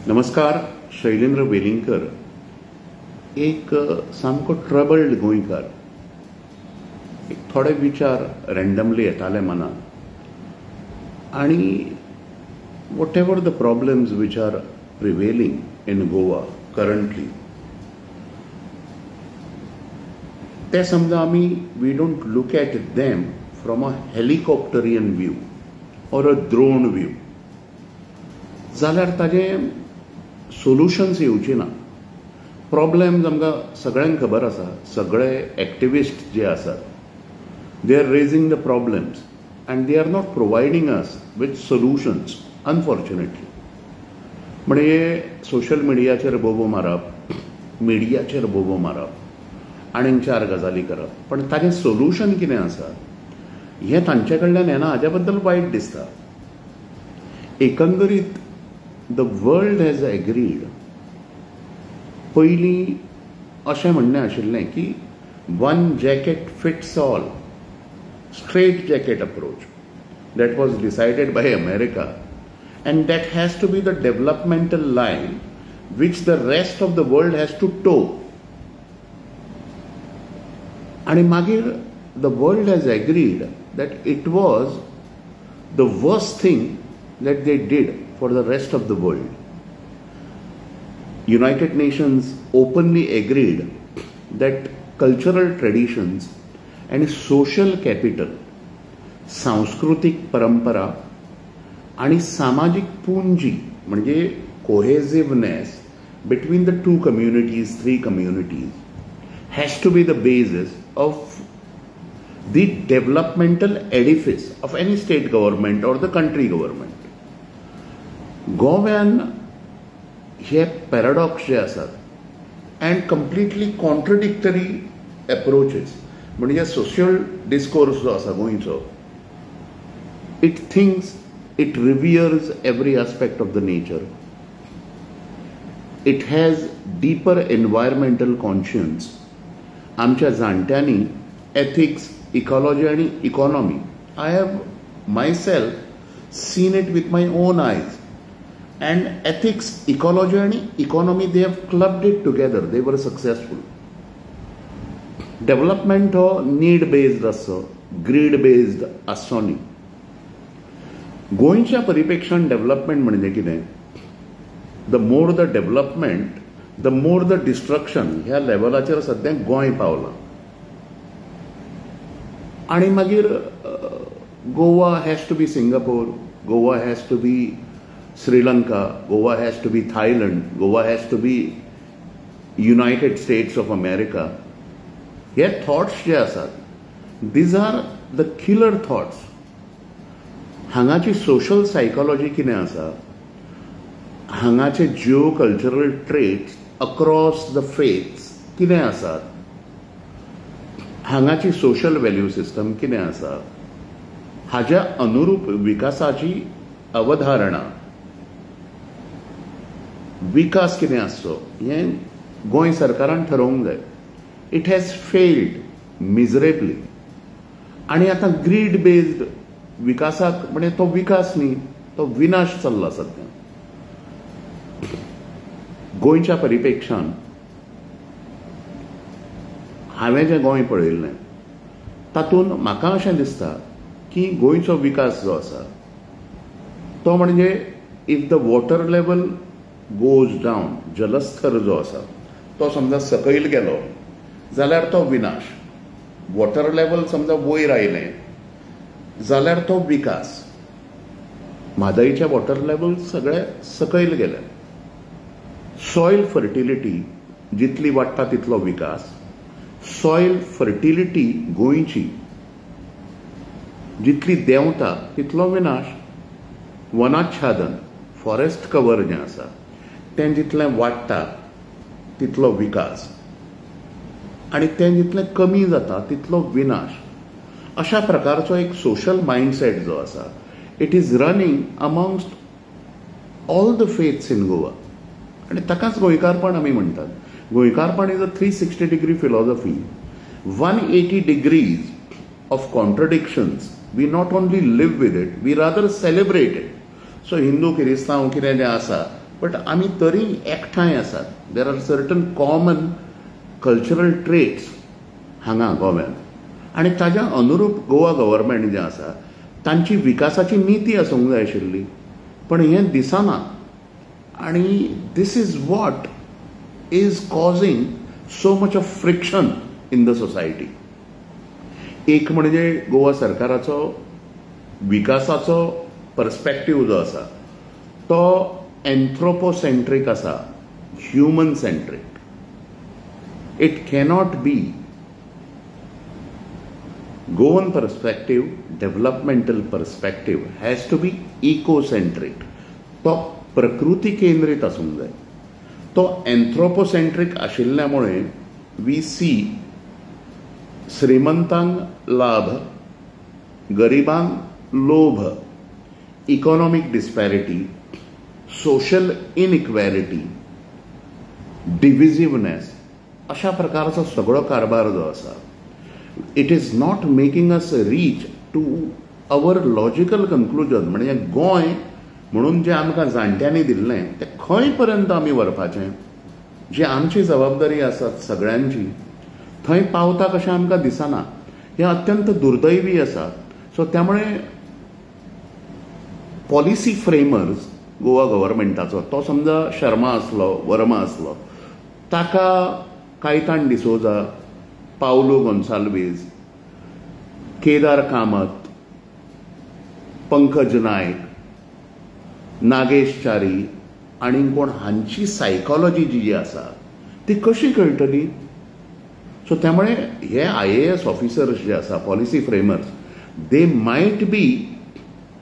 नमस्कार. शैलेंद्र वेलिंगकर एक सामको ट्रबल्ड गोंयकार. एक थोडे विचार रॅन्डमली येताले मनात आणि whatever the problems which are prevailing in Goa currently ते समजा आमी we don't look at them from a helicopterian view or a drone view जाल्यार ताजें सोल्युशन्स येवची ना. प्रॉब्लेम्स आमकां सगळ्यांक खबर आसा. सगळे एक्टिविस्ट जे आसात they are raising the problems and they are not providing us with solutions unfortunately. म्हणजे सोशल मिडियाचेर बोबो मारप, मिडियाचेर बोबो मारप आनीक चार गजाली करप, पण ताजें सोल्युशन कितें आसा हें तांचे कडल्यान येना. हाज्या बद्दल वायट दिसता. एकंदरीत द वर्ल्ड हॅज एग्रीड. पयलीं अशें म्हणणें आशिल्लें की one jacket fits all, straight jacket approach that was decided by America and that has to be the developmental line which the rest of the world has to toe. आणि मागीर the world has agreed that it was the worst thing that they did for the rest of the world. United Nations openly agreed that cultural traditions and social capital, सांस्कृतिक परंपरा आणि सामाजिक पुंजी म्हणजे cohesiveness between the two communities, three communities has to be the basis of the developmental edifice of any state government or the country government. गोव्यान हे paradox जे आसात and completely contradictory approaches. म्हणजे सोशियल डिस्कोर्स जो आसा गोंयचो, it thinks it reveres every aspect of the nature. It has deeper environmental conscience. आमच्या जाणट्यांनी ethics, ecology आणि economy, I have myself seen it with my own eyes. And ethics, ecology and economy, they have clubbed it together. They were successful. Development हो need based आसो, greed based आसो न्ही. गोंयच्या परिपेक्षान development म्हणजे कितें? The more the development the more the destruction ह्या लेवलाचेर सद्या गोंय पावलां. आणि मागीर Goa has to be Singapore, Goa has to be Sri-Lanka, Goa has to be Thailand, Goa has to be United States of America. हे थॉट्स जे आसात, these are the killer thoughts. हांगाची सोशल सायकॉलॉजी कितें आसा, हांगाचे Jio cultural traits across the faiths कितें आसात, हांगाची सोशल व्हॅल्यू सिस्टम कितें आसा, हाज्या अनुरूप विकासाची अवधारणा, विकास कितें आसचो हें गोंय सरकारान ठरोवंक जाय. It has failed miserably. आणि आतां ग्रीड बेस्ड विकासाक म्हणजे तो विकास न्ही, तो विनाश चल्ला सध्या. गोंयच्या परिपेक्षान हांवें जें गोंय पळयल्लें तातूंत म्हाका अशें दिसता की गोंयचो विकास जो आसा तो म्हणजे if the water level goes down, जलस्तर जो आसा तो समजा सकयल गेलो जाल्यार तो विनाश. वॉटर लेवल समजा वयर आयलें जाल्यार तो विकास. म्हादईचे वॉटर लेवल सगळे सकयल गेले. सॉयल फर्टिलिटी जितली वाडटा तितलो विकास. सॉयल फर्टिलिटी गोंयची जितली देंवता तितलो विनाश. वनाच्छादन, फॉरेस्ट कवर जें आसा तें जितलें वाडटा तितलो विकास आणि तें जितलें कमी जाता तितलो विनाश. अशा प्रकारचो एक सोशल मायंडसेट जो आसा it is running amongst all the faiths in Goa. आणि ताकाच गोंयकारपण आमी म्हणटात. गोंयकारपण is a 360 degree philosophy. 180 degrees of contradictions. We not only live with it, we rather celebrate it. So Hindu क्रिस्तांव कितें जें आसा बट आमी तरी एकठांय आसात. There are certain common cultural traits हांगा गोव्यात, आनी ताज्या अनुरूप गोवा गव्हर्मेंट जें आसा तांची विकासाची नीती आसूंक जाय आशिल्ली, पण हें दिसना. आनी this is what is causing so much of friction in the society. एक म्हणजे गोवा सरकाराचो विकासाचो पर्स्पेक्टीव जो आसा तो एन्थ्रोपोसेंट्रीक आसा, human centric. It cannot be Goan perspective, developmental perspective has to be ecocentric. तो प्रकृती केंद्रीत आसूंक जाय. तो एन्थ्रोपोसेंट्रीक आशिल्ल्यामुळे वी सी श्रीमंतांक लाभ, गरिबांक लोभ, economic disparity, social inequality, divisiveness, अशा प्रकारचो सगळो कारभार जो आसा it is not making us reach to our logical conclusion. म्हणजे गोंय म्हणून जें आमकां जाणट्यांनी दिल्लें तें खंय पर्यंत आमी व्हरपाचें, जी आमची जबाबदारी आसा सगळ्यांची, थंय पावता कशें आमकां दिसना. हें अत्यंत दुर्दैवी आसा. सो त्यामुळे पॉलिसी फ्रेमर्स गोवा गव्हर्मेंटाचो, तो समजा शर्मा आसलो, वर्मा आसलो, ताका कायतान डिसोजा, पावलो गोन्साल्वीस, केदार कामत, पंकज नायक, नागेश च्यारी आनी कोण हांची सायकॉलॉजी जी आसा ती कशी कळटली. सो त्यामुळे हे IAS ऑफिसर्स जे आसा, policy framers, they might be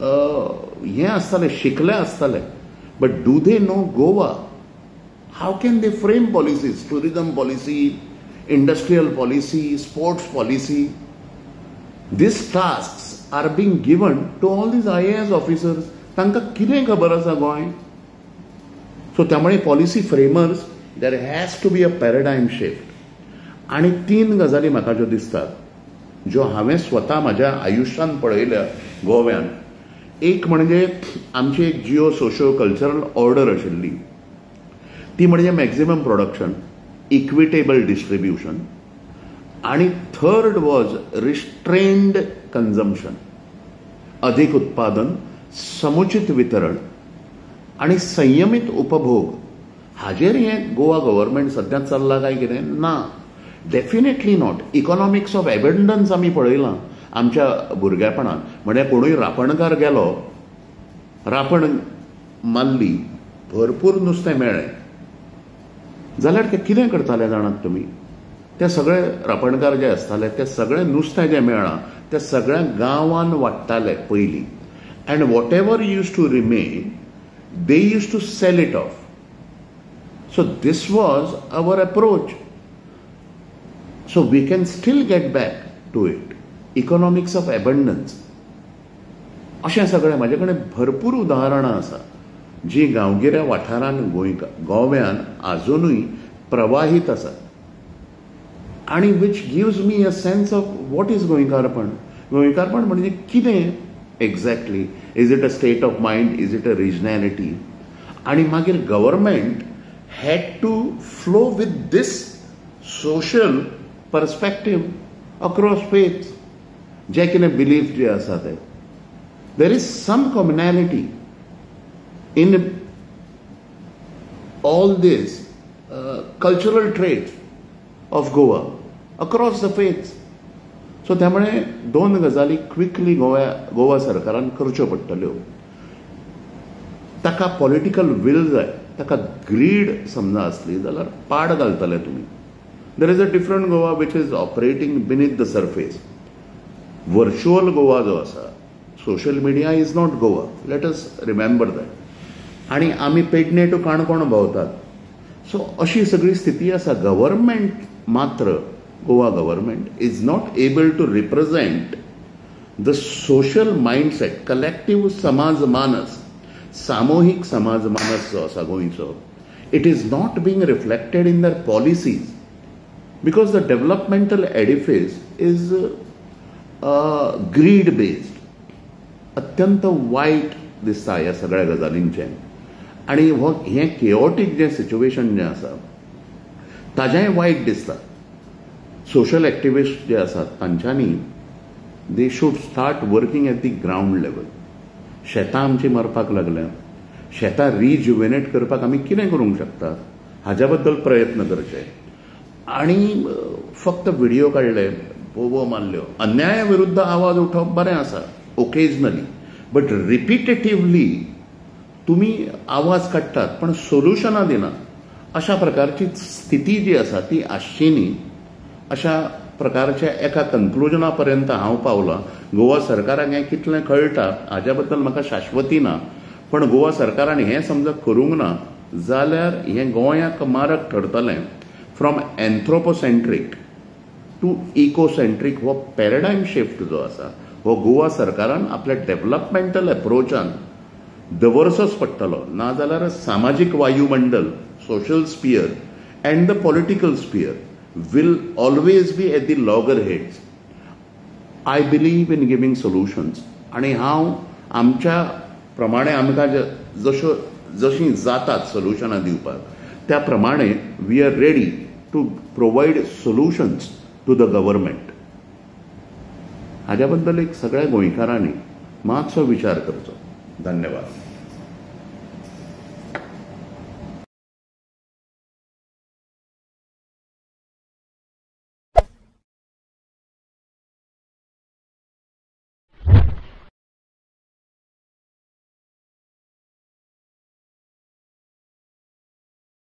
हे आसतले, शिकले आसतले, but do they know Goa? How can they frame policies, tourism policy, industrial policy, sports policy? This task are being given to all these IAS officers. तांकां कितें खबर आसा गोंय? सो त्यामुळे policy framers, there has to be a paradigm shift. आनी 3 गजाली म्हाका ज्यो दिसतात, ज्यो हांवें स्वता म्हाज्या आयुश्यांत पळयल्या गोव्यान. एक म्हणजे आमची एक जिओ सोशियो कल्चरल ऑर्डर आशिल्ली, ती म्हणजे मॅक्झिमम प्रोडक्शन, इक्विटेबल डिस्ट्रिब्युशन, आणि थर्ड वॉज रिस्ट्रेन्ड कन्झम्पशन, अधिक उत्पादन, समुचित वितरण आणि संयमित उपभोग. हाजेर हें गोवा गव्हर्मेंट सध्या चल्ला काय कितें? ना, डेफिनेटली नॉट. इकॉनॉमिक्स ऑफ एबंडन्स आमी पळयलां आमच्या भुरगेपणांत. म्हणजे कोणूय रापणकार गेलो, रापण मारली, भरपूर नुस्तें मेळ्ळें जाल्यार ते कितें करताले जाणात तुमी? ते सगळे रापणकार जे आसताले ते सगळें नुस्तें जें मेळ्ळां तें सगळ्या गांवांत वाडटाले पयलीं. And whatever used to remain, they used to sell it off. So this was our approach. So we can still get back to it. Economics of abundance. अशें सगळें म्हाजे कडेन भरपूर उदाहरणां आसा जी गांवगिऱ्या वाठारांत गोव्यान आजुनूय प्रवाहीत आसात, आनी which gives me a sense of what is गोंयकारपण. गोंयकारपण म्हणजे कितें exactly? Is it a state of mind? Is it a regionality? आणि मागीर government had to flow with this social perspective across faiths. जे कितें बिलीफ जे आसा ते, there is some commonality in all these cultural traits of Goa across the faiths. So त्यामुळे 2 गजाली quickly Goa सरकारान करच्यो पडटल्यो. ताका पॉलिटिकल विल जाय, ताका ग्रीड समजा असली जाल्यार पाड घालतले तुमी. There is a different Goa which is operating beneath the surface. Virtual Goa जो आसा, social media is not Goa, let us remember that. आणि आमी पेडणे टू काणकोण भोंवतात. सो अशी सगळी स्थिती आसा. गव्हर्मेंट मात्र, Goa government is not able to represent the social mindset, collective samaj manas, samohik samaj manas जो आसा गोंयचो, it is not being reflected in their policies because the developmental edifice is greed based. अत्यंत वाईट दिसता ह्या सगळ्या गजालींचें. आनी हें केओटीक जें सिच्युएशन जें आसा ताजेंय वायट दिसता. सोशल एक्टिविस्ट जे आसात तांच्यांनी they should start working at the ground level. शेतां आमची मरपाक लागल्यात, शेतां रिज्युवेनेट करपाक आमी कितें करूंक शकतात हाज्या बद्दल प्रयत्न करचे. आनी फक्त व्हिडिओ काडले, बोबो मारल्यो, अन्याया विरुद्ध आवाज उठोवप बरें आसा ओकेजनली, बट रिपिटेटिवली तुम्ही आवाज काडटात पण सोल्युशनां दिनात. अशा प्रकारची स्थिती जी आसा ती आसची न्ही अशा प्रकारच्या एका कन्क्लुजना पर्यंत हांव पावलां. गोवा सरकाराक हें कितलें कळटा हाज्या बद्दल म्हाका शाश्वती ना, पण गोवा सरकारान हें समजा करूंक ना जाल्यार हें गोंयाक मारक ठरतलें. फ्रॉम एन्थ्रोपोसेंट्रीक टू इकोसेंट्रीक हो पॅराडायम शिफ्ट जो आसा हो गोवा सरकारान आपल्या डेव्हलपमेंटल एप्रोचान दवरचोच पडटलो. नाजाल्यार सामाजीक वायुमंडल, social sphere and the political sphere will always be at the loggerheads. I believe in giving solutions. आणि हांव आमच्या प्रमाणे आमकां जशीं जातात सोल्युशनां दिवपाक त्या प्रमाणे we are ready to provide solutions to the government. हाज्या बद्दल एक सगळ्या गोंयकारांनी मातसो विचार करचो. धन्यवाद.